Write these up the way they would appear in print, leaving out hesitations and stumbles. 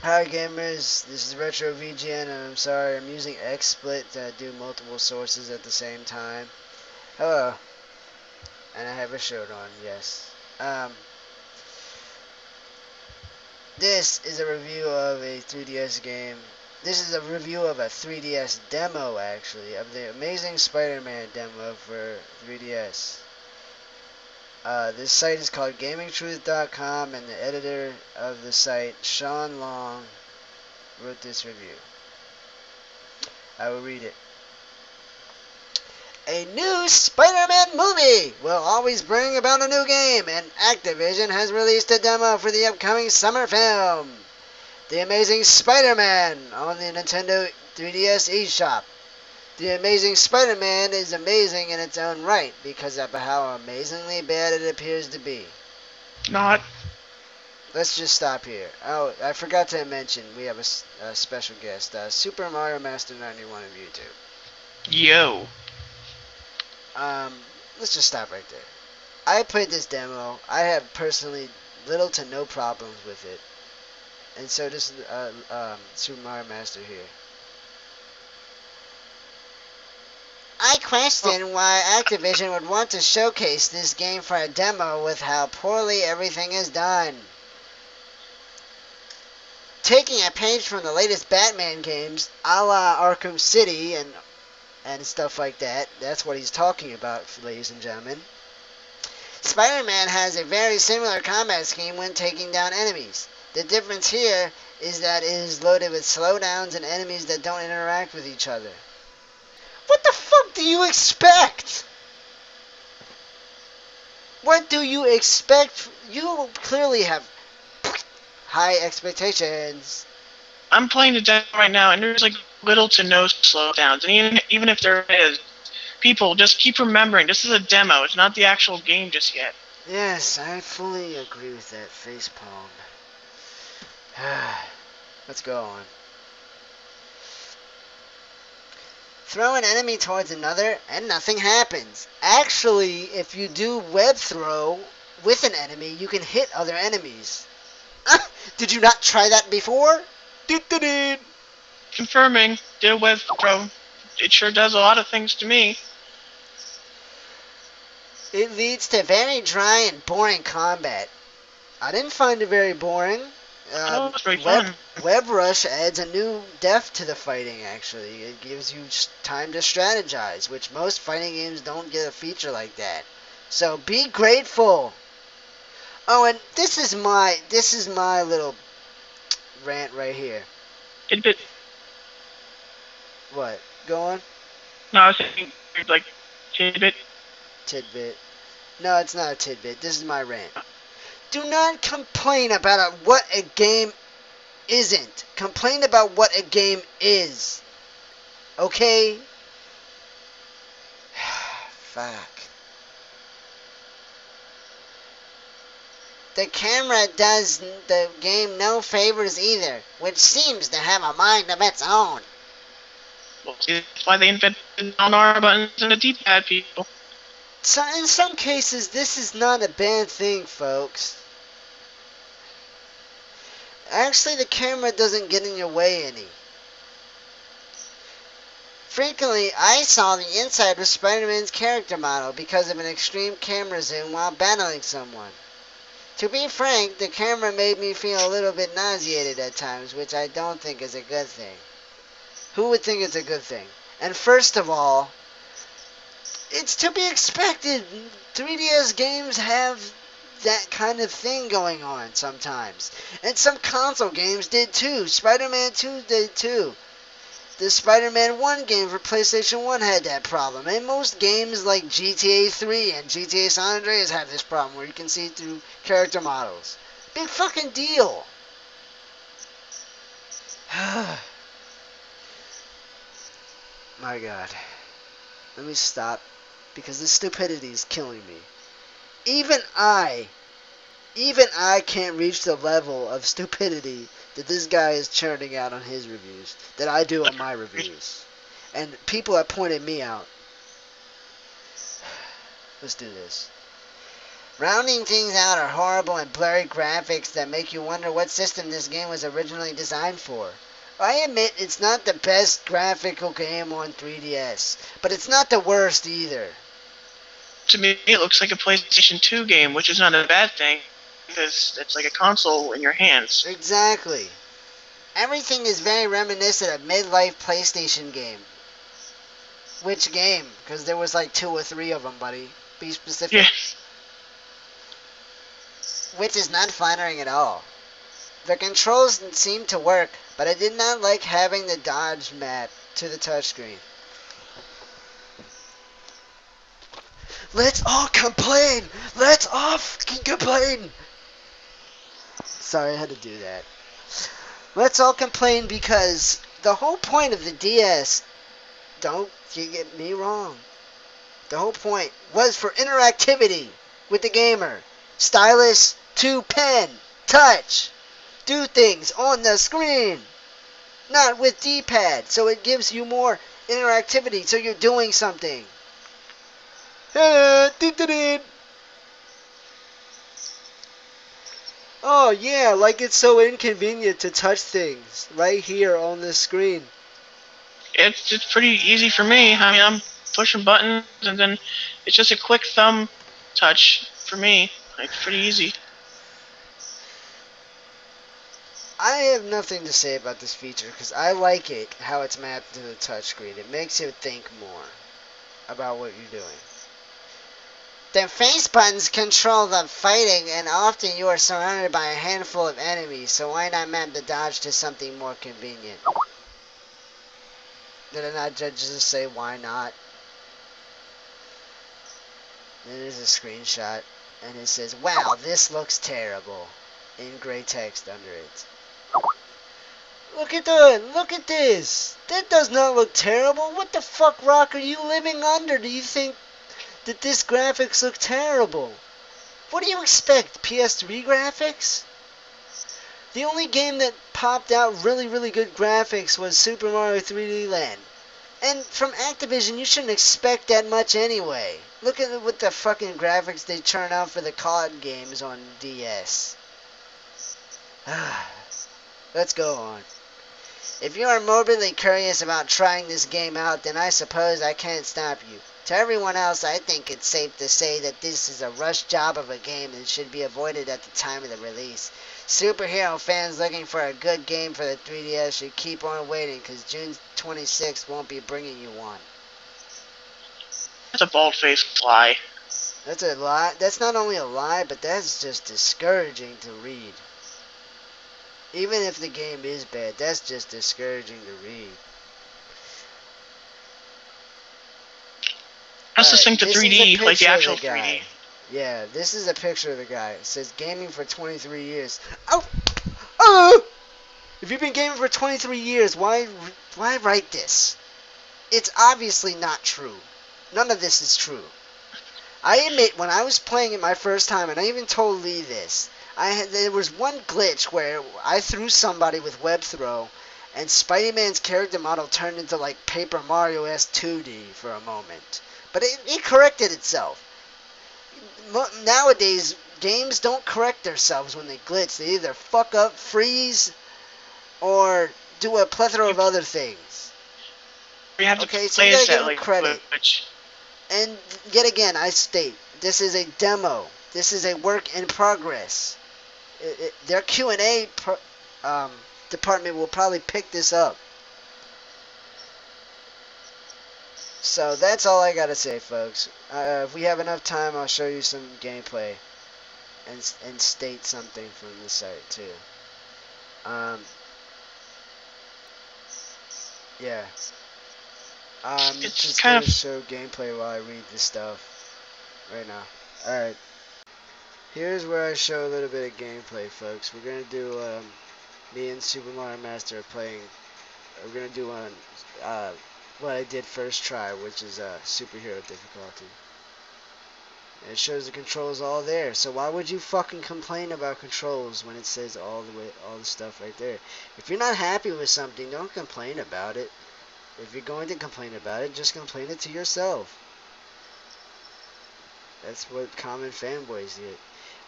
Hi gamers, this is RetroVGN and I'm sorry I'm using XSplit to do multiple sources at the same time. Hello, and I have a shirt on, yes. This is a review of a 3DS game. This is a review of a 3DS demo actually, of the Amazing Spider-Man demo for 3DS. This site is called GamingTruth.com and the editor of the site, Sean Long, wrote this review. I will read it. A new Spider-Man movie will always bring about a new game, and Activision has released a demo for the upcoming summer film, The Amazing Spider-Man, on the Nintendo 3DS eShop. The Amazing Spider-Man is amazing in its own right because of how amazingly bad it appears to be. Not. Let's just stop here. Oh, I forgot to mention, we have a special guest, Super Mario Master 91 of YouTube. Yo. Let's just stop right there. I played this demo. I have personally little to no problems with it. And so does Super Mario Master here. I question why Activision would want to showcase this game for a demo with how poorly everything is done. Taking a page from the latest Batman games, a la Arkham City and stuff like that, that's what he's talking about, ladies and gentlemen. Spider-Man has a very similar combat scheme when taking down enemies. The difference here is that it is loaded with slowdowns and enemies that don't interact with each other. What the fuck do you expect? What do you expect? You clearly have high expectations. I'm playing the demo right now, and there's like little to no slowdowns. And even if there is, people just keep remembering this is a demo. It's not the actual game just yet. Yes, I fully agree with that facepalm. Let's go on. Throw an enemy towards another and nothing happens. Actually, if you do web throw with an enemy, you can hit other enemies. Did you not try that before? Confirming, did a web throw. It sure does a lot of things to me. It leads to very dry and boring combat. I didn't find it very boring. Oh, it's very fun. Web Rush adds a new depth to the fighting, actually. It gives you time to strategize, which most fighting games don't get a feature like that. So be grateful. Oh, and this is my little rant right here. Tidbit. What? Go on? No, I was saying, like, tidbit. Tidbit. No, it's not a tidbit. This is my rant. Do not complain about what a game isn't. Complain about what a game is. Okay? Fuck. The camera does the game no favors either, which seems to have a mind of its own. Well, see, that's why they invented on-R buttons and a D-pad, people. So in some cases, this is not a bad thing, folks. Actually, the camera doesn't get in your way any. Frequently, I saw the inside of Spider-Man's character model because of an extreme camera zoom while battling someone. To be frank, the camera made me feel a little bit nauseated at times, which I don't think is a good thing. Who would think it's a good thing? And first of all, it's to be expected. 3DS games have that kind of thing going on sometimes. And some console games did too. Spider-Man 2 did too. The Spider-Man 1 game for PlayStation 1 had that problem. And most games like GTA 3 and GTA San Andreas have this problem where you can see through character models. Big fucking deal. My God. Let me stop because this stupidity is killing me. Even I can't reach the level of stupidity that this guy is churning out on his reviews, that I do on my reviews. And people have pointed me out. Let's do this. Rounding things out are horrible and blurry graphics that make you wonder what system this game was originally designed for. I admit it's not the best graphical game on 3DS, but it's not the worst either. To me, it looks like a PlayStation 2 game, which is not a bad thing, because it's like a console in your hands. Exactly. Everything is very reminiscent of mid-life PlayStation game. Which game? Because there was like 2 or 3 of them, buddy. Be specific. Yeah. Which is not flattering at all. The controls seem to work, but I did not like having the dodge map to the touchscreen. Let's all complain! Let's all fucking complain! Sorry, I had to do that. Let's all complain because the whole point of the DS, don't you get me wrong, the whole point was for interactivity with the gamer. Stylus to pen, touch, do things on the screen, not with D-pad, so it gives you more interactivity, so you're doing something. Oh yeah, like it's so inconvenient to touch things right here on the screen. It's pretty easy for me. I mean, I'm pushing buttons, and then it's just a quick thumb touch for me. It's pretty easy. I have nothing to say about this feature because I like it how it's mapped to the touchscreen. It makes you think more about what you're doing. The face buttons control the fighting, and often you are surrounded by a handful of enemies, so why not map the dodge to something more convenient? Did I not just say why not? Then there's a screenshot, and it says, "Wow, this looks terrible," in gray text under it. Look at that! Look at this! That does not look terrible! What the fuck rock are you living under? Do you think that this graphics look terrible? What do you expect? PS3 graphics? The only game that popped out really good graphics was Super Mario 3D Land. And from Activision, you shouldn't expect that much anyway. Look at what the fucking graphics they churn out for the COD games on DS. Let's go on. If you are morbidly curious about trying this game out, then I suppose I can't stop you. To everyone else, I think it's safe to say that this is a rush job of a game and should be avoided at the time of the release. Superhero fans looking for a good game for the 3DS should keep on waiting, because June 26th won't be bringing you one. That's a bald-faced lie. That's a lie. That's not only a lie, but that's just discouraging to read. Even if the game is bad, that's just discouraging to read. Let's just think the 3D, like the actual 3D. Yeah, this is a picture of the guy. It says gaming for 23 years. Oh! Oh! If you've been gaming for 23 years, why write this? It's obviously not true. None of this is true. I admit, when I was playing it my first time, and I even told Lee this, there was one glitch where I threw somebody with web throw, and Spider-Man's character model turned into like Paper Mario S 2D for a moment. But it corrected itself. Nowadays, games don't correct themselves when they glitch. They either fuck up, freeze, or do a plethora of other things. You have to okay, so play you gotta give that them like credit. glitch. And yet again, I state, this is a demo. This is a work in progress. Their Q&A department will probably pick this up. So that's all I gotta say, folks. If we have enough time, I'll show you some gameplay and state something from the site too. Yeah. It's just kind gonna of show gameplay while I read this stuff right now. All right. Here's where I show a little bit of gameplay, folks. We're gonna do me and Super Mario Master playing. We're gonna do what I did first try, which is superhero difficulty. And it shows the controls all there. So why would you fucking complain about controls when it says all the stuff right there? If you're not happy with something, don't complain about it. If you're going to complain about it, just complain it to yourself. That's what common fanboys get.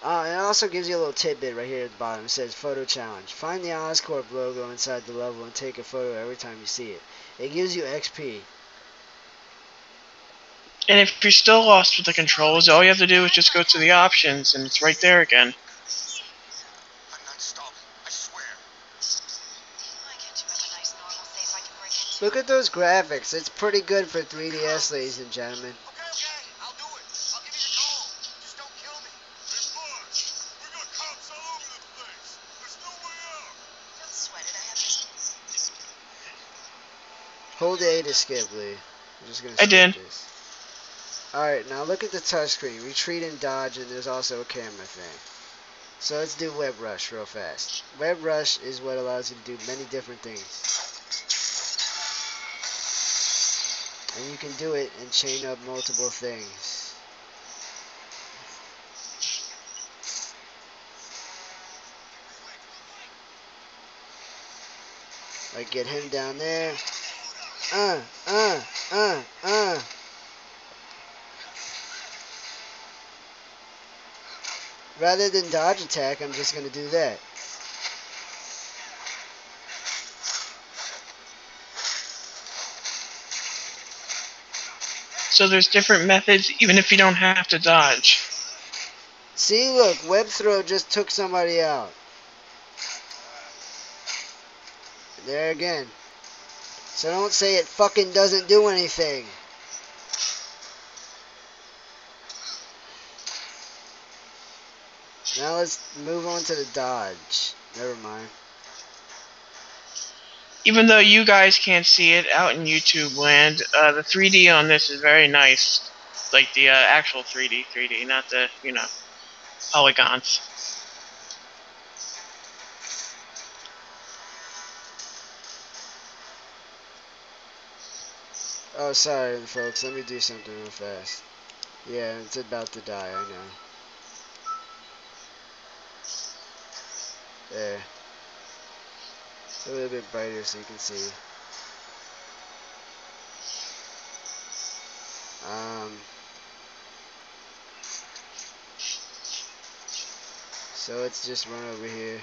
And it also gives you a little tidbit right here at the bottom. It says photo challenge. Find the Oscorp logo inside the level and take a photo every time you see it. It gives you XP. And if you're still lost with the controls, all you have to do is just go to the options, and it's right there again. I'm not stopping, I swear. Look at those graphics. It's pretty good for 3DS, ladies and gentlemen. Okay, I'll do it. I'll give you the call. Just don't kill me. Hey, boss, we got cops all over the place. There's no way out. Don't sweat it, I have this. Hold A to skip, Lee. I'm just gonna I skip did. this. Alright, now look at the touchscreen. Retreat and dodge, and there's also a camera thing. So let's do Web Rush real fast. Web Rush is what allows you to do many different things. And you can do it and chain up multiple things. Like get him down there. Rather than dodge attack, I'm just going to do that. So there's different methods, even if you don't have to dodge. See, look, web throw just took somebody out. There again. So don't say it fucking doesn't do anything. Now let's move on to the dodge. Never mind. Even though you guys can't see it out in YouTube land, the 3D on this is very nice. Like the actual 3D, not the, polygons. Oh, sorry, folks. Let me do something real fast. Yeah, it's about to die, I know. There. It's a little bit brighter so you can see. So let's just run over here.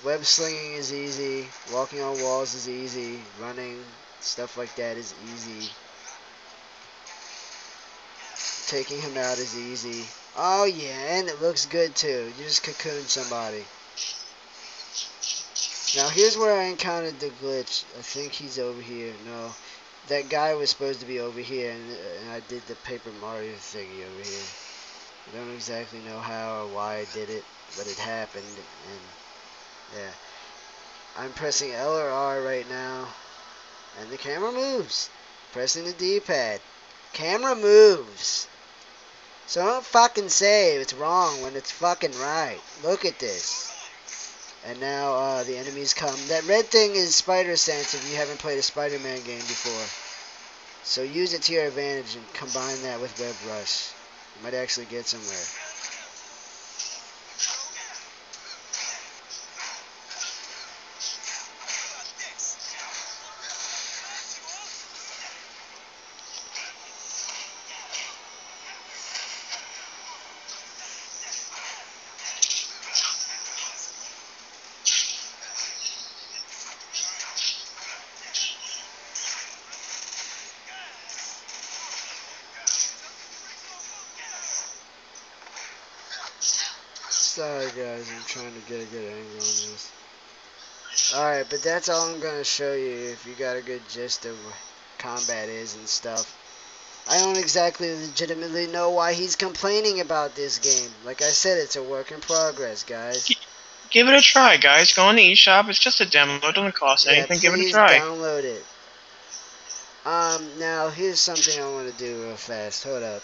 Web slinging is easy. Walking on walls is easy. Running, stuff like that is easy. Taking him out is easy. Oh yeah, and it looks good too. You just cocoon somebody. Now here's where I encountered the glitch. I think he's over here. No, that guy was supposed to be over here, and I did the Paper Mario thingy over here. I don't exactly know how or why I did it, but it happened, and yeah. I'm pressing L or R right now, and the camera moves. Pressing the D-pad. Camera moves. So don't fucking say it's wrong when it's fucking right. Look at this. And now the enemies come. That red thing is spider sense if you haven't played a Spider-Man game before. So use it to your advantage and combine that with Web Rush. You might actually get somewhere. Sorry guys, I'm trying to get a good angle on this. Alright, but that's all I'm going to show you if you got a good gist of what combat is and stuff. I don't exactly legitimately know why he's complaining about this game. Like I said, it's a work in progress, guys. Give it a try, guys. Go on the eShop. It's just a demo. It doesn't cost anything. Give it a try. Download it. Now here's something I want to do real fast. Hold up.